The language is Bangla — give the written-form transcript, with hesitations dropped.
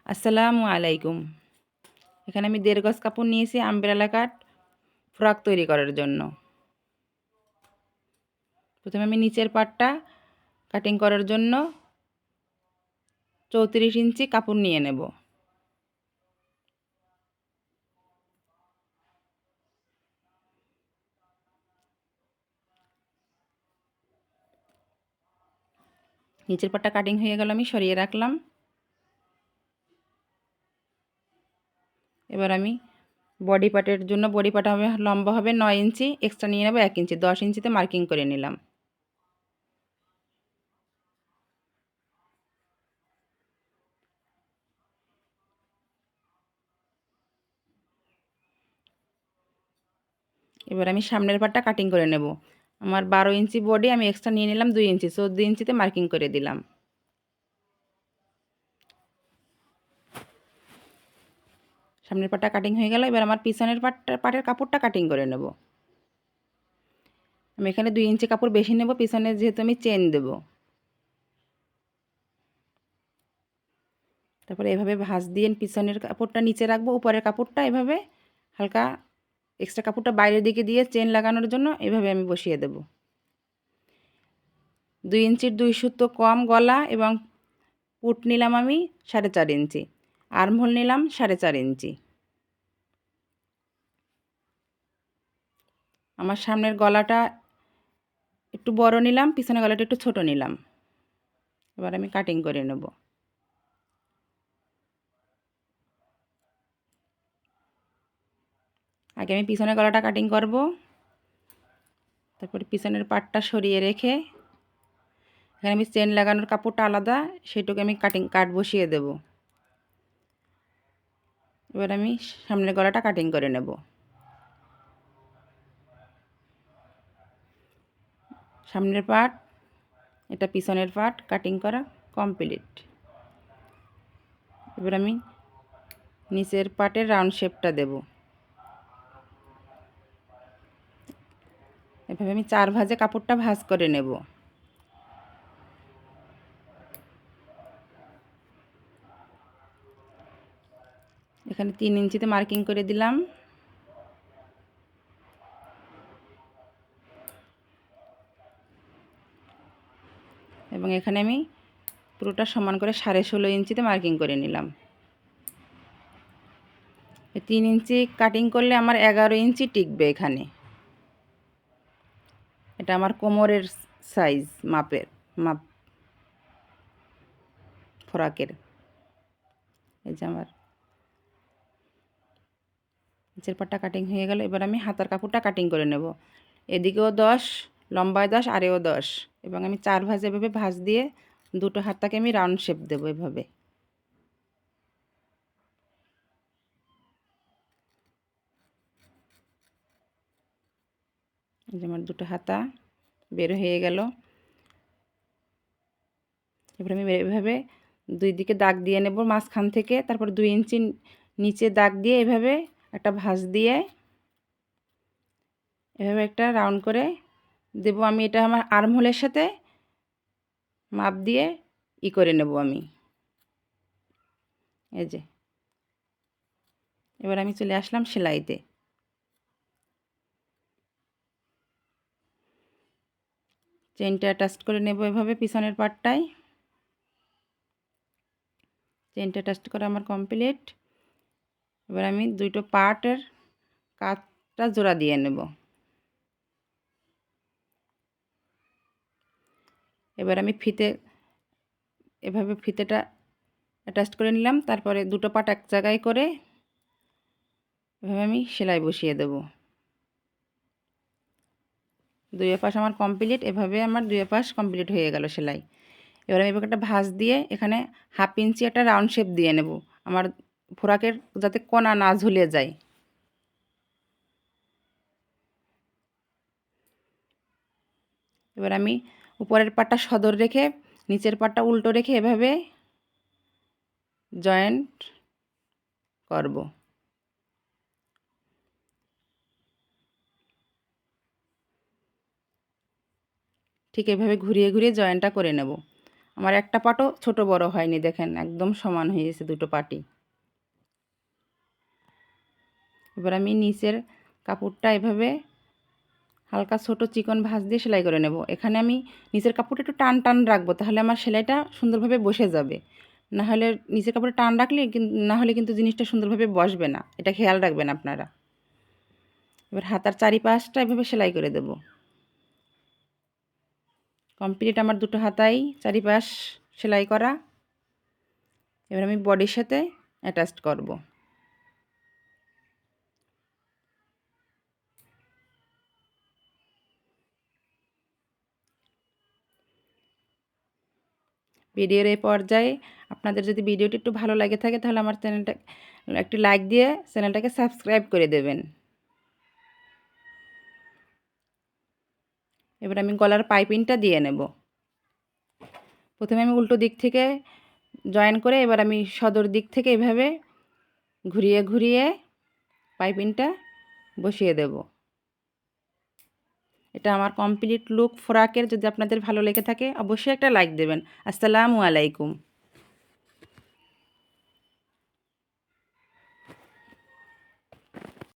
আসসালামু আলাইকুম। এখানে আমি ১.৫ গজ কাপড় নিয়েছি আমব্রেলা কাট ফ্রক তৈরি করার জন্য। প্রথমে আমি নিচের পাটটা কাটিং করার জন্য ৩৪ ইঞ্চি কাপড় নিয়ে নেব। নিচের পাটটা কাটিং হয়ে গেল, আমি সরিয়ে রাখলাম। এবার আমি বডি পার্টের জন্য বডি পার্ট হবে লম্বা হবে ৯ ইঞ্চি, এক্সট্রা নিয়ে নেব ১ ইঞ্চি, ১০ ইঞ্চিতে মার্কিং করে নিলাম। এবার আমি সামনের পাটটা কাটিং করে নেব। আমার ১২ ইঞ্চি বডি, আমি এক্সট্রা নিয়ে নিলাম ২ ইঞ্চি, ১৪ ইঞ্চিতে মার্কিং করে দিলাম। সামনের পাটটা কাটিং হয়ে গেল। এবার আমার পিছনের পাটের কাপড়টা কাটিং করে নেব। আমি এখানে ২ ইঞ্চি কাপড় বেশি নেব, পিছনে যেহেতু আমি চেন দেব। তারপরে এভাবে ভাঁজ দিয়ে পিছনের কাপড়টা নিচে রাখবো, উপরের কাপড়টা এভাবে হালকা এক্সট্রা কাপড়টা বাইরের দিকে দিয়ে চেন লাগানোর জন্য এভাবে আমি বসিয়ে দেব। ২ ইঞ্চির ২ সুতো কম গলা এবং পুট নিলাম আমি ৪.৫ ইঞ্চি, আর্মহোল নিলাম ৪.৫ ইঞ্চি। আমার সামনের গলাটা একটু বড় নিলাম, পিছনের গলাটা একটু ছোট নিলাম। এবার আমি কাটিং করে নেব। আগে আমি পিছনের গলাটা কাটিং করব, তারপরে পিছনের পাটটা সরিয়ে রেখে এখানে আমি চেন লাগানোর কাপড়টা আলাদা, সেটুকু আমি কাট বসিয়ে দেব। এবার আমি সামনের গলাটা কাটিং করে নেব। সামনের পাট, এটা পিছনের পাট কাটিং করা কমপ্লিট। এবার আমি নিচের পাটের রাউন্ড শেপটা দেব। এভাবে আমি 4 ভাঁজে কাপড়টা ভাঁজ করে নেব। এখানে 3 ইঞ্চিতে মার্কিং করে দিলাম। এবং এখানে আমি পুরোটা সমান করে 16.5 ইঞ্চিতে মার্কিং করে নিলাম। 3 ইঞ্চি কাটিং করলে আমার 11 ইঞ্চি টিকবে এখানে। এটা আমার কোমরের সাইজ মাপ ফ্রকের। এই যে আমার নিচের পাটটা কাটিং হয়ে গেল। এবার আমি হাতার কাপড়টা কাটিং করে নেব। এদিকেও 10, লম্বায় 10, আরেও 10, এবং আমি 4 ভাঁজ এভাবে ভাঁজ দিয়ে দুটো হাতটাকে আমি রাউন্ড শেপ দেবো এভাবে। এই যে আমার দুটো হাতা বের হয়ে গেল। এবার আমি এভাবে দুই দিকে দাগ দিয়ে নেব মাঝখান থেকে, তারপর 2 ইঞ্চি নিচে দাগ দিয়ে এভাবে একটা ভাঁজ দিয়ে এভাবে একটা রাউন্ড করে দেব। আমি এটা আমার আর্মহোলের সাথে মাপ দিয়ে করে নেব আমি। এই যে এবার আমি চলে আসলাম সেলাইতে। চেনটা অ্যাটাচ করে নেব এভাবে পিছনের পাটটায়। চেনটা অ্যাটাচ করা আমার কমপ্লিট। এবার আমি দুটো পার্টের কাজটা জোড়া দিয়ে নেব। এবার আমি এভাবে ফিতেটা অ্যাটাচ করে নিলাম, তারপরে দুটো পাট এক জায়গায় করে এভাবে আমি সেলাই বসিয়ে দেব। দুই পাশ আমার কমপ্লিট। এভাবে আমার দুই পাশ কমপ্লিট হয়ে গেল সেলাই। এবার আমি এভাবে একটা ভাঁজ দিয়ে এখানে 1/2 ইঞ্চি একটা রাউন্ড শেপ দিয়ে নেব, আমার ফোরাকের যাতে কোনা না ঝুলে যায়। এবার আমি উপরের পাটটা সদর রেখে নিচের পাটটা উল্টো রেখে এভাবে জয়েন্ট করব। ঠিক এভাবে ঘুরিয়ে ঘুরিয়ে জয়েন্টটা করে নেব। আমার একটা পাটও ছোট বড় হয়নি, দেখেন একদম সমান হয়েছে দুটো পাটই। এবার আমি নিচের কাপড়টা এভাবে হালকা ছোট চিকন ভাঁজ দিয়ে সেলাই করে নেব। এখানে আমি নিচের কাপড়টা একটু টান টান রাখবো, তাহলে আমার সেলাইটা সুন্দরভাবে বসে যাবে। না হলে নিচের কাপড়ে টান রাখলে না হলে কিন্তু জিনিসটা সুন্দরভাবে বসবে না, এটা খেয়াল রাখবেন আপনারা। এবার হাতার চারিপাশটা এভাবে সেলাই করে দেব। কমপ্লিট আমার দুটো হাতাই চারিপাশ সেলাই করা। এবার আমি বডির সাথে অ্যাটাচ করব। ভিডিওর এই পর্যায়ে আপনাদের যদি ভিডিওটি একটু ভালো লাগে থাকে তাহলে আমার চ্যানেলটা একটি লাইক দিয়ে চ্যানেলটাকে সাবস্ক্রাইব করে দেবেন। এবার আমি গলার পাইপিংটা দিয়ে নেব। প্রথমে আমি উল্টো দিক থেকে জয়েন করে এবার আমি সদর দিক থেকে এভাবে ঘুরিয়ে ঘুরিয়ে পাইপিংটা বসিয়ে দেব। এটা আমার কমপ্লিট লুক ফ্রকের। যদি আপনাদের ভালো লেগে থাকে অবশ্যই একটা লাইক দেবেন। আসসালামু আলাইকুম।